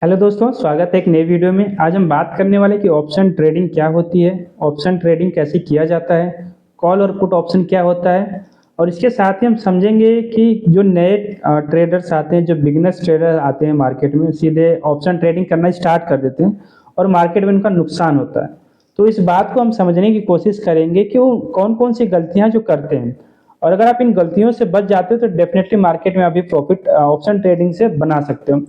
Hello दोस्तों, स्वागत है एक नई वीडियो में। आज हम बात करने वाले कि ऑप्शन ट्रेडिंग क्या होती है, ऑप्शन ट्रेडिंग कैसे किया जाता है, कॉल और पुट ऑप्शन क्या होता है, और इसके साथ ही हम समझेंगे कि जो नए ट्रेडर्स आते हैं, जो बिगिनर्स ट्रेडर आते हैं मार्केट में, सीधे ऑप्शन ट्रेडिंग करना स्टार्ट कर देते हैं और मार्केट में उनका नुकसान होता है। तो इस बात को हम समझने की कोशिश करेंगे कि वो कौन कौन सी गलतियां जो करते हैं, और अगर आप इन गलतियों से बच जाते हो तो डेफिनेटली मार्केट में अभी प्रॉफिट ऑप्शन ट्रेडिंग से बना सकते हो।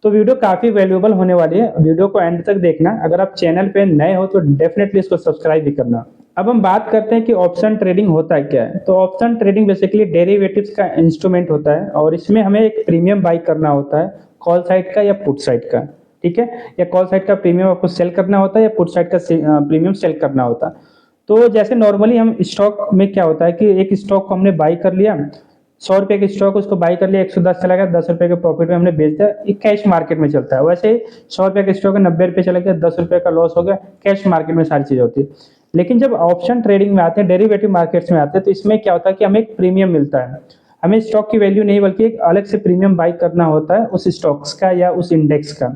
तो वीडियो काफी वैल्यूएबल होने वाली है, वीडियो को एंड तक देखना। अगर आप चैनल पे नए हो तो डेफिनेटली इसको सब्सक्राइब भी करना। अब हम बात करते हैं कि ऑप्शन ट्रेडिंग होता है क्या है। तो ऑप्शन ट्रेडिंग बेसिकली डेरिवेटिव्स का इंस्ट्रूमेंट होता है और इसमें हमें एक प्रीमियम बाई करना होता है, कॉल साइड का या पुट साइड का। ठीक है, या कॉल साइड का प्रीमियम आपको सेल करना होता है या पुट साइड का प्रीमियम सेल करना होता है। तो जैसे नॉर्मली हम स्टॉक में क्या होता है कि एक स्टॉक को हमने बाई कर लिया, 100 रुपए के स्टॉक उसको बाई कर लिया, 110 चला गया, 10 रुपए के प्रॉफिट में हमने बेच दिया, ये कैश मार्केट में चलता है। वैसे ही 100 रुपए के स्टॉक है, 90 रुपए चला गया, 10 रुपए का लॉस हो गया, कैश मार्केट में सारी चीजें होती है। लेकिन जब ऑप्शन ट्रेडिंग में आते हैं, डेरिवेटिव मार्केट्स में आते हैं, तो इसमें क्या होता है कि हमें एक प्रीमियम मिलता है। हमें स्टॉक की वैल्यू नहीं बल्कि एक अलग से प्रीमियम बाई करना होता है उस स्टॉक्स का या उस इंडेक्स का।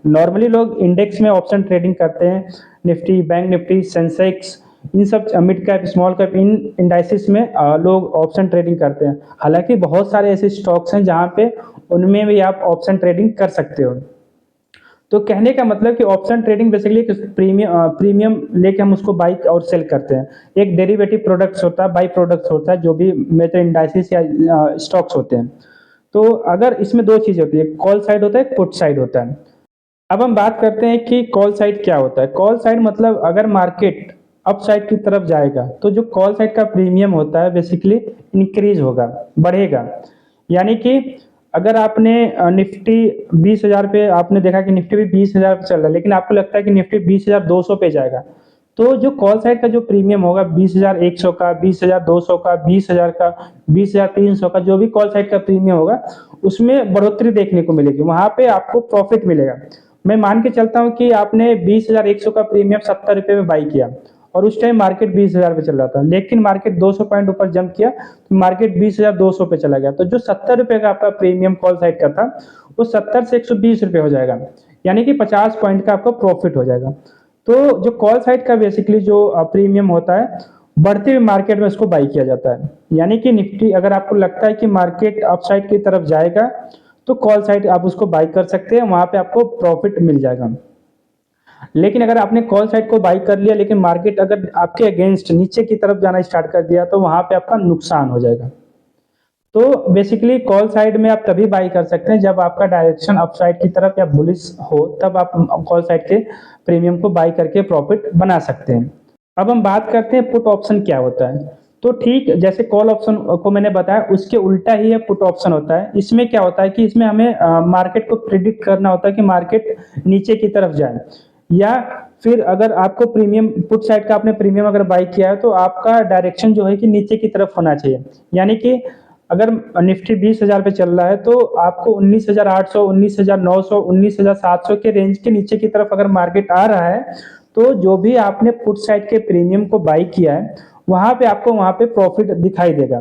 नॉर्मली लोग इंडेक्स में ऑप्शन ट्रेडिंग करते हैं, निफ्टी, बैंक निफ्टी, सेंसेक्स, इन सब मिड कैप, स्मॉल कैप, इन इंडाइसिस में लोग ऑप्शन ट्रेडिंग करते हैं। हालांकि बहुत सारे ऐसे स्टॉक्स हैं जहां पे उनमें भी आप ऑप्शन ट्रेडिंग कर सकते हो। तो कहने का मतलब कि ऑप्शन ट्रेडिंग बेसिकली एक प्रीमियम लेके हम उसको बाई और सेल करते हैं। एक डेरिवेटिव प्रोडक्ट्स होता है, बाई प्रोडक्ट्स होता है, जो भी मेजर इंडाइसिस या स्टॉक्स होते हैं। तो अगर इसमें दो चीज होती है, कॉल साइड होता है, पुट साइड होता है। अब हम बात करते हैं कि कॉल साइड क्या होता है। कॉल साइड मतलब अगर मार्केट अप साइड की तरफ जाएगा तो जो कॉल साइड का प्रीमियम होता है बेसिकली इंक्रीज होगा, बढ़ेगा। यानी कि अगर आपने निफ्टी 20,000 पे, आपने देखा कि निफ्टी भी 20,000 पे चल रहा है, लेकिन आपको लगता है कि निफ्टी 20,200 पे जाएगा, तो जो कॉल साइड का जो प्रीमियम होगा 20,100 का, 20,200 का, 20,000 का, 20,300 का, जो भी कॉल साइड का प्रीमियम होगा उसमें बढ़ोतरी देखने को मिलेगी, वहां पे आपको प्रॉफिट मिलेगा। मैं मान के चलता हूँ कि आपने 20,100 का प्रीमियम 70 रुपए में बाई किया और उस टाइम मार्केट 20,000 पे चल रहा था, लेकिन मार्केट 200 पॉइंट ऊपर जंप किया तो मार्केट 20,200 पे चला गया। तो जो 70 रुपए का आपका प्रीमियम कॉल साइड का था वो 70 से 120 रुपए हो जाएगा, यानी कि 50 पॉइंट का आपको प्रॉफिट हो जाएगा। तो जो कॉल साइड का बेसिकली जो प्रीमियम होता है, बढ़ते हुए मार्केट में उसको बाई किया जाता है। यानी कि निफ्टी, अगर आपको लगता है कि मार्केट अपसाइड की तरफ जाएगा तो कॉल साइड आप उसको बाई कर सकते हैं, वहां पे आपको प्रॉफिट मिल जाएगा। लेकिन अगर आपने कॉल साइड को बाई कर लिया लेकिन मार्केट अगर आपके अगेंस्ट नीचे की तरफ जाना स्टार्ट कर दिया तो वहां पे आपका नुकसान हो जाएगा। तो बेसिकली कॉल साइड में आप तभी बाई कर सकते हैं जब आपका डायरेक्शन अपसाइड की तरफ या बुलिश हो, तब आप कॉल साइड के प्रीमियम को बाई करके प्रॉफिट बना सकते हैं। अब हम बात करते हैं पुट ऑप्शन क्या होता है। तो ठीक जैसे कॉल ऑप्शन को मैंने बताया, उसके उल्टा ही ये पुट ऑप्शन होता है। इसमें क्या होता है कि इसमें हमें मार्केट को प्रिडिक्ट करना होता है कि मार्केट नीचे की तरफ जाए, या फिर अगर आपको प्रीमियम पुट साइड का आपने प्रीमियम अगर बाई किया है तो आपका डायरेक्शन जो है कि नीचे की तरफ होना चाहिए। यानी कि अगर निफ्टी 20,000 पे चल रहा है तो आपको 19,800, 19,900, 19,700 के रेंज के नीचे की तरफ अगर मार्केट आ रहा है तो जो भी आपने पुट साइड के प्रीमियम को बाई किया है वहां पे आपको वहां पे प्रॉफिट दिखाई देगा।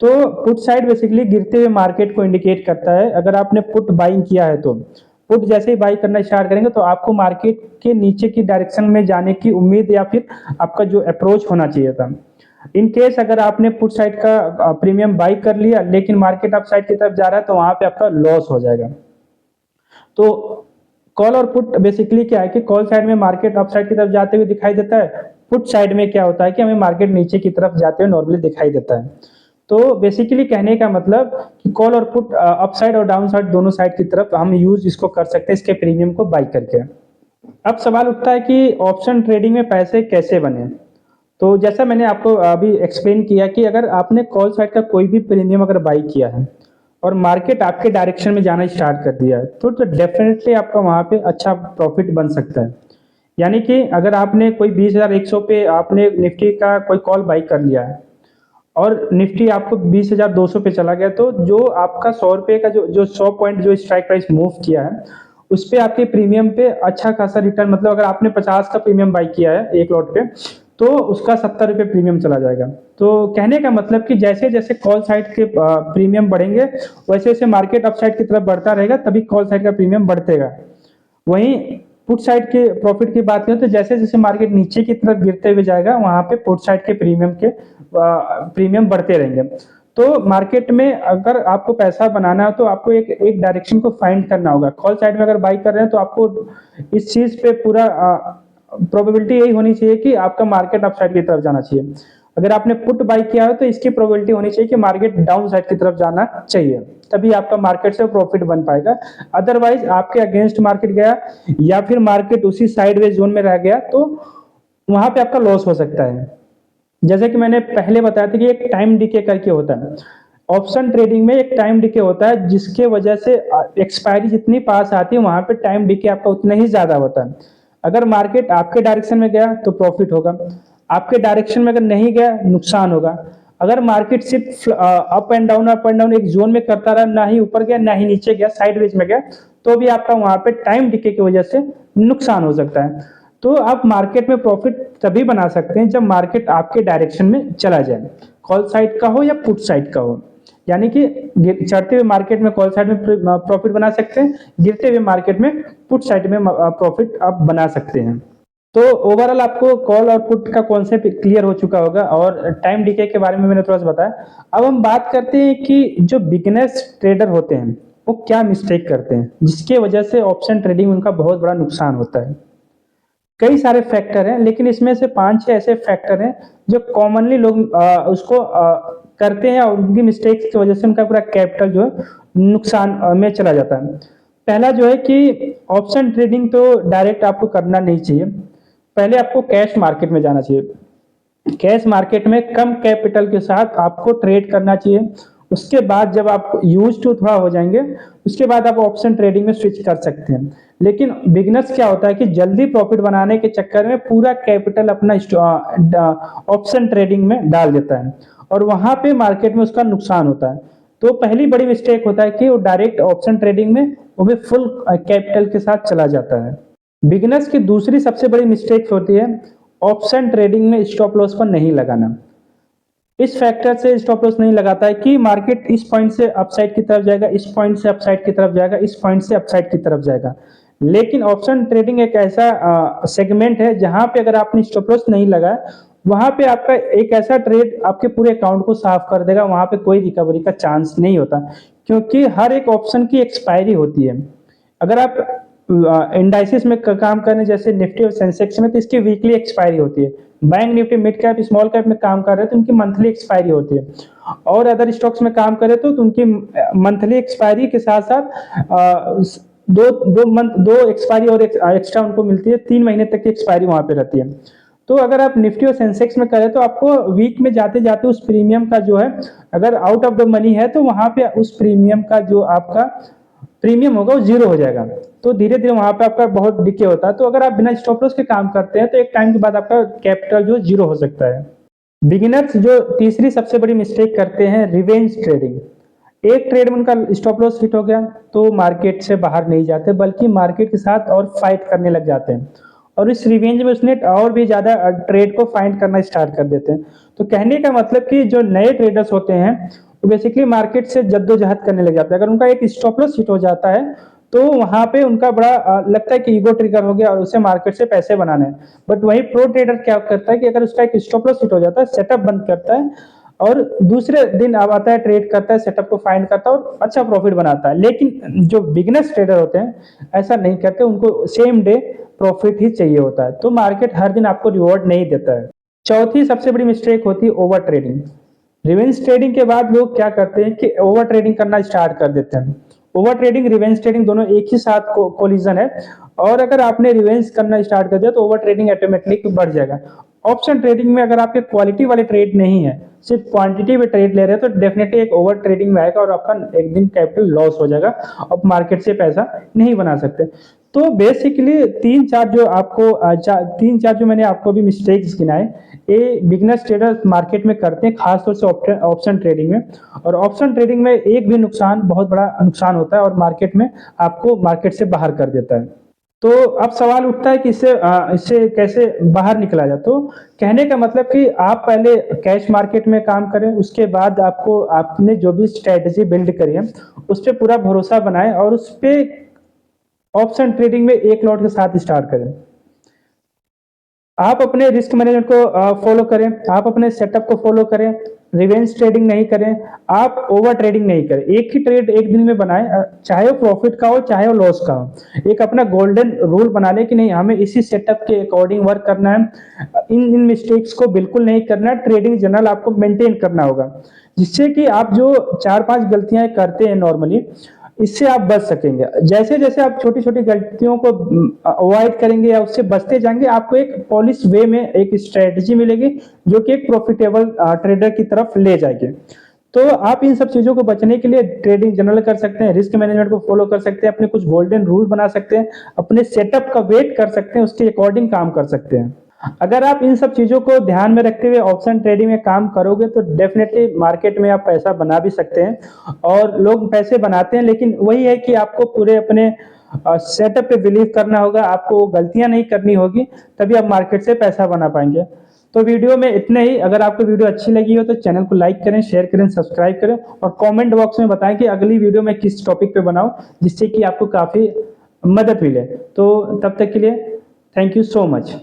तो पुट साइड बेसिकली गिरते हुए मार्केट को इंडिकेट करता है। अगर आपने पुट बाइंग किया है तो पुट जैसे ही बाई करना स्टार्ट करेंगे तो आपको मार्केट के नीचे की डायरेक्शन में जाने की उम्मीद या फिर आपका जो अप्रोच होना चाहिए था। इन केस अगर आपने पुट साइड का प्रीमियम बाई कर लिया लेकिन मार्केट अप साइड की तरफ जा रहा है तो वहां पे आपका लॉस हो जाएगा। तो कॉल और पुट बेसिकली क्या है कि कॉल साइड में मार्केट अप साइड की तरफ जाते हुए दिखाई देता है, पुट साइड में क्या होता है कि हमें मार्केट नीचे की तरफ जाते हुए नॉर्मली दिखाई देता है। तो बेसिकली कहने का मतलब कि कॉल और पुट अप साइड और डाउन साइड दोनों साइड की तरफ हम यूज इसको कर सकते हैं, इसके प्रीमियम को बाई करके। अब सवाल उठता है कि ऑप्शन ट्रेडिंग में पैसे कैसे बने। तो जैसा मैंने आपको अभी एक्सप्लेन किया कि अगर आपने कॉल साइड का कोई भी प्रीमियम अगर बाई किया है और मार्केट आपके डायरेक्शन में जाना स्टार्ट कर दिया है तो डेफिनेटली आपका वहां पे अच्छा प्रॉफिट बन सकता है। यानी कि अगर आपने कोई 20,100 पे आपने निफ्टी का कोई कॉल बाई कर लिया है और निफ्टी आपको 20,200 पे चला गया, तो जो आपका 100 रुपए का जो जो 100 पॉइंट जो स्ट्राइक प्राइस मूव किया है उस पे आपके प्रीमियम पे अच्छा खासा रिटर्न, मतलब अगर आपने 50 का प्रीमियम बाई किया है एक लॉट पे तो उसका 70 रुपए प्रीमियम चला जाएगा। तो कहने का मतलब कि जैसे जैसे कॉल साइड के प्रीमियम बढ़ेंगे वैसे वैसे मार्केट अप साइड की तरफ बढ़ता रहेगा, तभी कॉल साइड का प्रीमियम बढ़तेगा। वहीं पुट साइड के प्रॉफिट की बात करें तो जैसे जैसे मार्केट नीचे की तरफ गिरते हुए जाएगा वहां पे पुट साइड के प्रीमियम बढ़ते रहेंगे। तो मार्केट में अगर आपको पैसा बनाना है तो आपको एक एक डायरेक्शन को फाइंड करना होगा। कॉल साइड में अगर बाई कर रहे हैं तो आपको इस चीज पे पूरा प्रोबेबिलिटी यही होनी चाहिए कि आपका मार्केट अप साइड की तरफ जाना चाहिए। अगर आपने पुट बाई किया है तो इसकी प्रोबेबिलिटी होनी चाहिए कि मार्केट डाउन साइड की तरफ जाना चाहिए, तभी आपका मार्केट से प्रॉफिट बन पाएगा। अदरवाइज आपके अगेंस्ट मार्केट गया या फिर मार्केट उसी साइडवेज जोन में रह गया तो वहां पे आपका लॉस हो सकता है। जैसे कि मैंने पहले बताया था कि एक टाइम डिके करके होता है। ऑप्शन ट्रेडिंग में एक टाइम डिके होता है जिसके वजह से एक्सपायरी जितनी पास आती है वहां पे टाइम डिके आपका उतना ही ज्यादा होता है। अगर मार्केट आपके डायरेक्शन में गया तो प्रॉफिट होगा, आपके डायरेक्शन में अगर नहीं गया नुकसान होगा। अगर मार्केट सिर्फ अप एंड डाउन एक जोन में करता रहा, ना ही ऊपर गया ना ही नीचे गया, साइडवेज में गया, तो भी आपका वहां पे टाइम डिके की वजह से नुकसान हो सकता है। तो आप मार्केट में प्रॉफिट तभी बना सकते हैं जब मार्केट आपके डायरेक्शन में चला जाए, कॉल साइड का हो या पुट साइड का हो। यानी कि चढ़ते हुए मार्केट में कॉल साइड में प्रॉफिट बना सकते हैं, गिरते हुए मार्केट में पुट साइड में प्रॉफिट आप बना सकते हैं। तो ओवरऑल आपको कॉल और पुट का कॉन्सेप्ट क्लियर हो चुका होगा और टाइम डीके के बारे में मैंने थोड़ा सा बताया। अब हम बात करते हैं कि जो बिगिनर्स ट्रेडर होते हैं वो क्या मिस्टेक करते हैं जिसके वजह से ऑप्शन ट्रेडिंग में उनका बहुत बड़ा नुकसान होता है। कई सारे फैक्टर हैं लेकिन इसमें से 5-6 ऐसे फैक्टर हैं जो कॉमनली लोग उसको करते हैं और उनकी मिस्टेक्स की वजह से उनका पूरा कैपिटल जो है नुकसान में चला जाता है। पहला जो है कि ऑप्शन ट्रेडिंग तो डायरेक्ट आपको करना नहीं चाहिए, पहले आपको कैश मार्केट में जाना चाहिए। कैश मार्केट में कम कैपिटल के साथ आपको ट्रेड करना चाहिए। उसके बाद जब आप यूज टू थोड़ा हो जाएंगे उसके बाद आप ऑप्शन ट्रेडिंग में स्विच कर सकते हैं। लेकिन बिगनर्स क्या होता है कि जल्दी प्रॉफिट बनाने के चक्कर में पूरा कैपिटल अपना ऑप्शन ट्रेडिंग में डाल देता है और वहां पे मार्केट में उसका नुकसान होता है। तो पहली बड़ी मिस्टेक होता है कि वो डायरेक्ट ऑप्शन ट्रेडिंग में वो भी फुल कैपिटल के साथ चला जाता है। बिगिनर्स की दूसरी सबसे बड़ी मिस्टेक होती है ऑप्शन ट्रेडिंग में स्टॉप लॉस पर नहीं लगाना। इस फैक्टर से स्टॉप लॉस नहीं लगाता है कि मार्केट इस पॉइंट से अपसाइड की तरफ जाएगा, इस पॉइंट से अपसाइड की तरफ जाएगा, इस पॉइंट से अपसाइड की तरफ जाएगा। लेकिन ऑप्शन ट्रेडिंग एक ऐसा सेगमेंट है जहां पे अगर आपने स्टॉप लॉस नहीं लगाया वहां पे आपका एक ऐसा ट्रेड आपके पूरे अकाउंट को साफ कर देगा, वहां पे कोई रिकवरी का चांस नहीं होता क्योंकि हर एक ऑप्शन की एक्सपायरी होती है। अगर आप इंडाइसिस में काम करने जैसे निफ्टी और सेंसेक्स में तो इसकी वीकली एक्सपायरी होती है। Bank Nifty mid cap small cap में काम कर रहे हैं तो उनकी मंथली एक्सपायरी होती है और अदर स्टॉक्स में काम करे तो उनकी मंथली एक्सपायरी के साथ साथ दो एक्सपायरी और एक्स्ट्रा उनको मिलती है, 3 महीने तक की एक्सपायरी वहां पे रहती है। तो अगर आप निफ्टी और सेंसेक्स में करें तो आपको वीक में जाते जाते उस प्रीमियम का जो है अगर आउट ऑफ द मनी है तो वहां पे उस प्रीमियम का जो आपका प्रीमियम होगा वो जीरो हो जाएगा। तो धीरे धीरे वहां पे आपका बहुत डिके होता है। तो अगर आप बिना स्टॉप लॉस के काम करते हैं तो एक टाइम के बाद आपका कैपिटल जो जीरो हो सकता है। बिगिनर्स जो तीसरी सबसे बड़ी मिस्टेक करते हैं रिवेंज ट्रेडिंग। एक ट्रेड में उनका स्टॉप लॉस हिट हो गया तो मार्केट से बाहर नहीं जाते बल्कि मार्केट के साथ और फाइट करने लग जाते हैं और इस रिवेंज में उसने और भी ज्यादा ट्रेड को फाइंड करना स्टार्ट कर देते हैं। तो कहने का मतलब कि जो नए ट्रेडर्स होते हैं वो बेसिकली मार्केट से जद्दोजहद करने लग जाते हैं। अगर उनका एक स्टॉप लॉस हिट हो जाता है तो वहां पे उनका बड़ा लगता है कि ईगो ट्रिगर हो गया और उसे मार्केट से पैसे बनाने हैं। बट वही प्रो ट्रेडर क्या करता है कि अगर उसका एक स्टॉप लॉस हिट हो जाता है सेटअप बंद करता है और दूसरे दिन अब आता है ट्रेड करता है, सेटअप को फाइंड करता है और अच्छा प्रॉफिट बनाता है। लेकिन जो बिगनर्स ट्रेडर होते हैं ऐसा नहीं करते, उनको सेम डे प्रॉफिट ही चाहिए होता है। तो मार्केट हर दिन आपको रिवॉर्ड नहीं देता है। चौथी सबसे बड़ी मिस्टेक होती है ओवर ट्रेडिंग। रिवेंज ट्रेडिंग के बाद लोग क्या करते हैं कि ओवर ट्रेडिंग करना स्टार्ट कर देते हैं। ओवर ट्रेडिंग रिवेंज ट्रेडिंग दोनों एक ही साथ कोलिजन है और अगर आपने रिवेंज करना स्टार्ट कर दिया तो ओवर ट्रेडिंग ऑटोमेटिकली बढ़ जाएगा। ऑप्शन ट्रेडिंग में अगर आपके क्वालिटी वाले ट्रेड नहीं है, सिर्फ क्वांटिटी में ट्रेड ले रहे हैं तो डेफिनेटली एक ओवर ट्रेडिंग में आएगा और आपका एक दिन कैपिटल लॉस हो जाएगा, आप मार्केट से पैसा नहीं बना सकते। तो बेसिकली तीन चार जो मैंने आपको भी मिस्टेक्स गिनाए ये बिगनर्स ट्रेडर मार्केट में करते हैं, खासतौर से ऑप्शन ट्रेडिंग में। और ऑप्शन ट्रेडिंग में एक भी नुकसान बहुत बड़ा नुकसान होता है और मार्केट में आपको मार्केट से बाहर कर देता है। तो अब सवाल उठता है कि इससे कैसे बाहर निकला जाए। तो कहने का मतलब कि आप पहले कैश मार्केट में काम करें, उसके बाद आपने जो भी स्ट्रेटजी बिल्ड करी है उस पर पूरा भरोसा बनाएं और उस पर ऑप्शन ट्रेडिंग में एक लॉट के साथ स्टार्ट करें। आप अपने रिस्क मैनेजमेंट को फॉलो करें, आप अपने सेटअप को फॉलो करें, रिवेंज ट्रेडिंग नहीं करें, आप ओवर ट्रेडिंग नहीं करें। एक ही ट्रेड एक दिन में बनाएं, चाहे वो प्रॉफिट का हो चाहे वो लॉस का हो। एक अपना गोल्डन रूल बना ले कि नहीं, हमें इसी सेटअप के अकॉर्डिंग वर्क करना है, इन मिस्टेक्स को बिल्कुल नहीं करना है। ट्रेडिंग जनरल आपको मेंटेन करना होगा, जिससे कि आप जो 4-5 गलतियां करते हैं नॉर्मली, इससे आप बच सकेंगे। जैसे जैसे आप छोटी छोटी गलतियों को अवॉइड करेंगे या उससे बचते जाएंगे, आपको एक पॉलिश वे में एक स्ट्रेटजी मिलेगी जो कि एक प्रॉफिटेबल ट्रेडर की तरफ ले जाएगी। तो आप इन सब चीजों को बचने के लिए ट्रेडिंग जनरल कर सकते हैं, रिस्क मैनेजमेंट को फॉलो कर सकते हैं, अपने कुछ गोल्डन रूल बना सकते हैं, अपने सेटअप का वेट कर सकते हैं, उसके अकॉर्डिंग काम कर सकते हैं। अगर आप इन सब चीजों को ध्यान में रखते हुए ऑप्शन ट्रेडिंग में काम करोगे तो डेफिनेटली मार्केट में आप पैसा बना भी सकते हैं। और लोग पैसे बनाते हैं, लेकिन वही है कि आपको पूरे अपने सेटअप पे बिलीव करना होगा, आपको गलतियां नहीं करनी होगी, तभी आप मार्केट से पैसा बना पाएंगे। तो वीडियो में इतने ही। अगर आपको वीडियो अच्छी लगी हो तो चैनल को लाइक करें, शेयर करें, सब्सक्राइब करें और कमेंट बॉक्स में बताएं कि अगली वीडियो में किस टॉपिक पे बनाऊं, जिससे कि आपको काफी मदद मिले। तो तब तक के लिए थैंक यू सो मच।